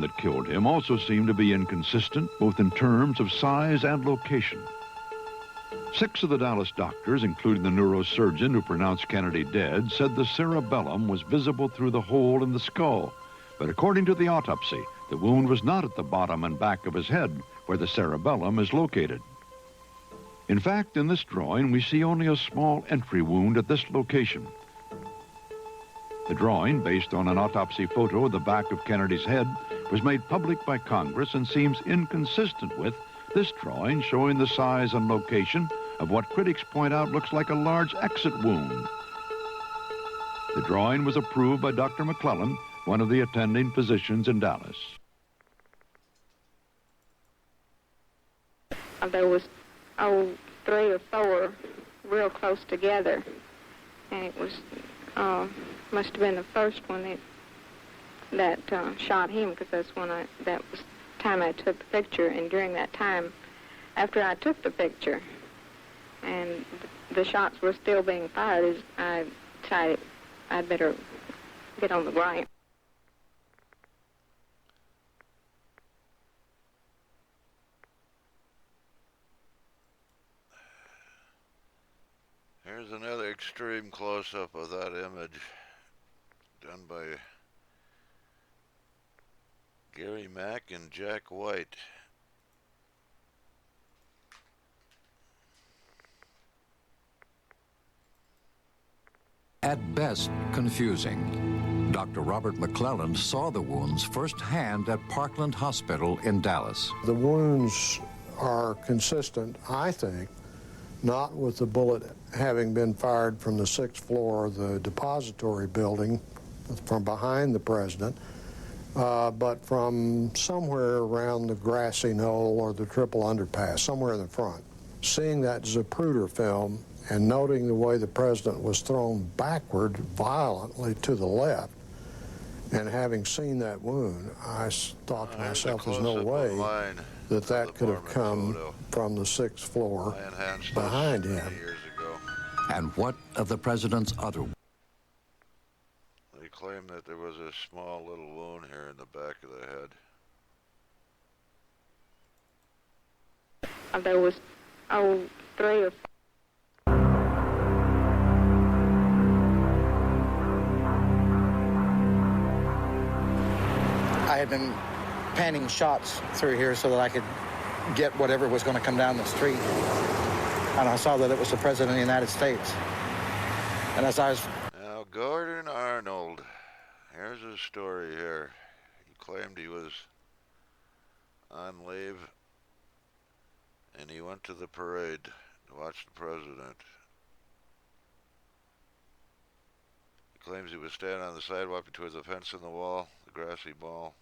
that killed him also seemed to be inconsistent, both in terms of size and location. 6 of the Dallas doctors, including the neurosurgeon who pronounced Kennedy dead, said the cerebellum was visible through the hole in the skull. But according to the autopsy, the wound was not at the bottom and back of his head, where the cerebellum is located. In fact, in this drawing, we see only a small entry wound at this location. The drawing, based on an autopsy photo of the back of Kennedy's head, was made public by Congress and seems inconsistent with this drawing showing the size and location of what critics point out looks like a large exit wound. The drawing was approved by Dr. McClellan, one of the attending physicians in Dallas. There was, 3 or 4 real close together, and it was, must have been the first one that shot him, because that's when that was the time I took the picture, and during that time, after I took the picture, and the shots were still being fired, I decided I'd better get on the ground. Here's another extreme close-up of that image done by Gary Mack and Jack White. At best, confusing. Dr. Robert McClelland saw the wounds firsthand at Parkland Hospital in Dallas. The wounds are consistent, I think, not with the bullet having been fired from the 6th floor of the depository building from behind the president, but from somewhere around the Grassy Knoll or the Triple Underpass, somewhere in the front. Seeing that Zapruder film and noting the way the president was thrown backward violently to the left, and having seen that wound, I thought to myself, there's no way that could have come from the 6th floor behind him. And what of the president's other? They claim that there was a small little wound here in the back of the head. There was, 3 or 4. I had been panning shots through here so that I could get whatever was going to come down the street. And I saw that it was the President of the United States. And as I was... Now, Gordon Arnold, here's his story here. He claimed he was on leave, and he went to the parade to watch the President. He claims he was standing on the sidewalk between the fence and the wall, the grassy ball,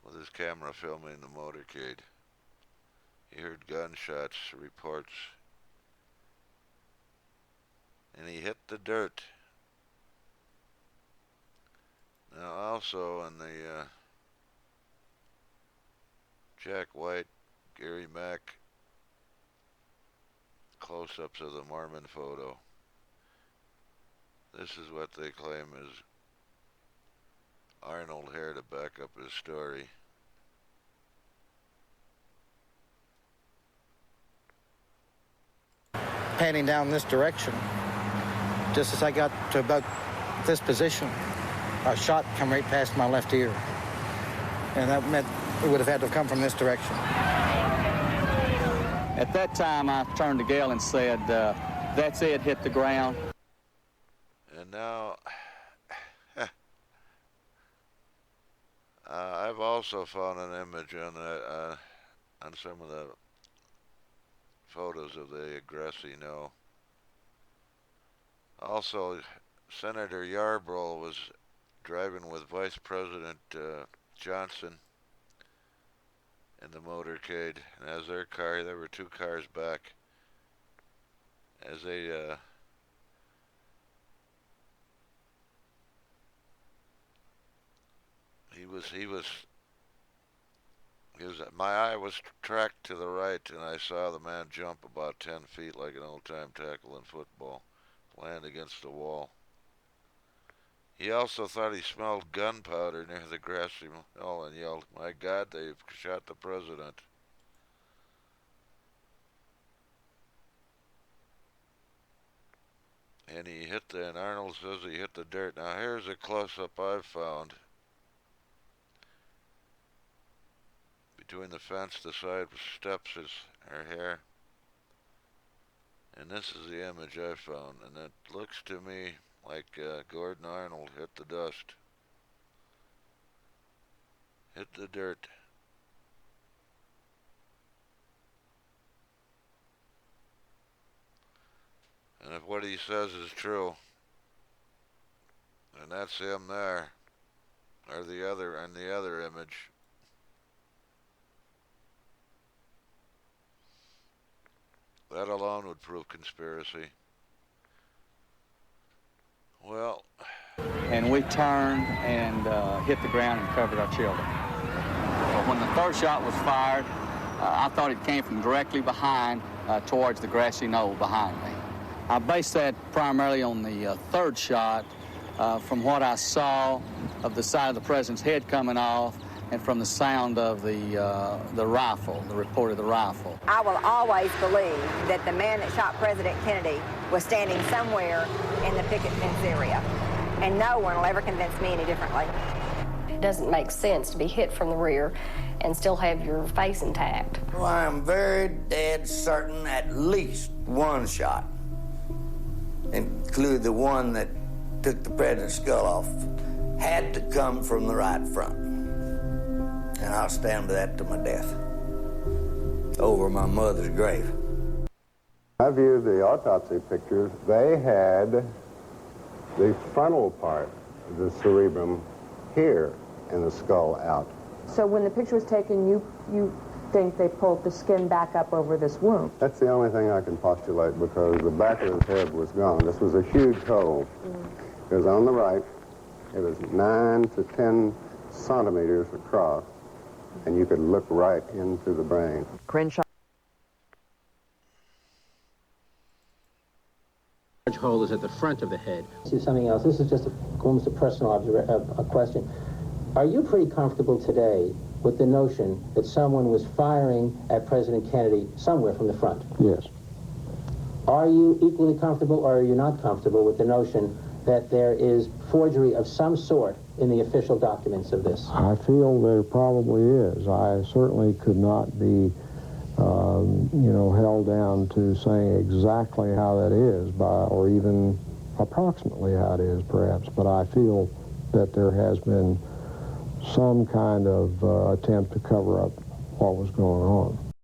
with his camera filming the motorcade. He heard gunshots, reports, and he hit the dirt. Now also in the Jack White, Gary Mack close-ups of the Mormon photo. This is what they claim is Arnold here to back up his story. Panning down this direction, just as I got to about this position, a shot come right past my left ear. And that meant it would have had to come from this direction. At that time, I turned to Gail and said, that's it, hit the ground. And now, I've also found an image on that, on some of the photos of the Grassy Knoll. Also, Senator Yarborough was driving with Vice President Johnson in the motorcade, and as their car, there were 2 cars back, as they my eye was tracked to the right, and I saw the man jump about 10 feet like an old-time tackle in football, land against the wall. He also thought he smelled gunpowder near the Grassy Knoll and yelled, "My God, they've shot the president." And and Arnold says he hit the dirt. Now here's a close-up I've found. Between the fence, the side steps is her hair. And this is the image I found. And it looks to me like Gordon Arnold hit the dust. Hit the dirt. And if what he says is true, and that's him there, or the other image. That alone would prove conspiracy. Well. And we turned and hit the ground and covered our children. But when the third shot was fired, I thought it came from directly behind towards the grassy knoll behind me. I based that primarily on the third shot from what I saw of the side of the president's head coming off and from the sound of the rifle, the report of the rifle. I will always believe that the man that shot President Kennedy was standing somewhere in the picket fence area, and no one will ever convince me any differently. It doesn't make sense to be hit from the rear and still have your face intact. Well, I am very dead certain at least one shot, including the one that took the president's skull off, had to come from the right front. And I'll stand by that to my death, over my mother's grave. I viewed the autopsy pictures. They had the frontal part of the cerebrum here and the skull out. So when the picture was taken, you think they pulled the skin back up over this wound? That's the only thing I can postulate, because the back of his head was gone. This was a huge hole. It was on the right. It was 9 to 10 centimeters across, and you could look right into the brain. Crenshaw. Large hole is at the front of the head. See something else. This is just almost a personal question. Are you pretty comfortable today with the notion that someone was firing at President Kennedy somewhere from the front? Yes. Are you equally comfortable, or are you not comfortable with the notion that there is forgery of some sort in the official documents of this? I feel there probably is. I certainly could not be, held down to saying exactly how that is, or even approximately how it is, perhaps. But I feel that there has been some kind of attempt to cover up what was going on.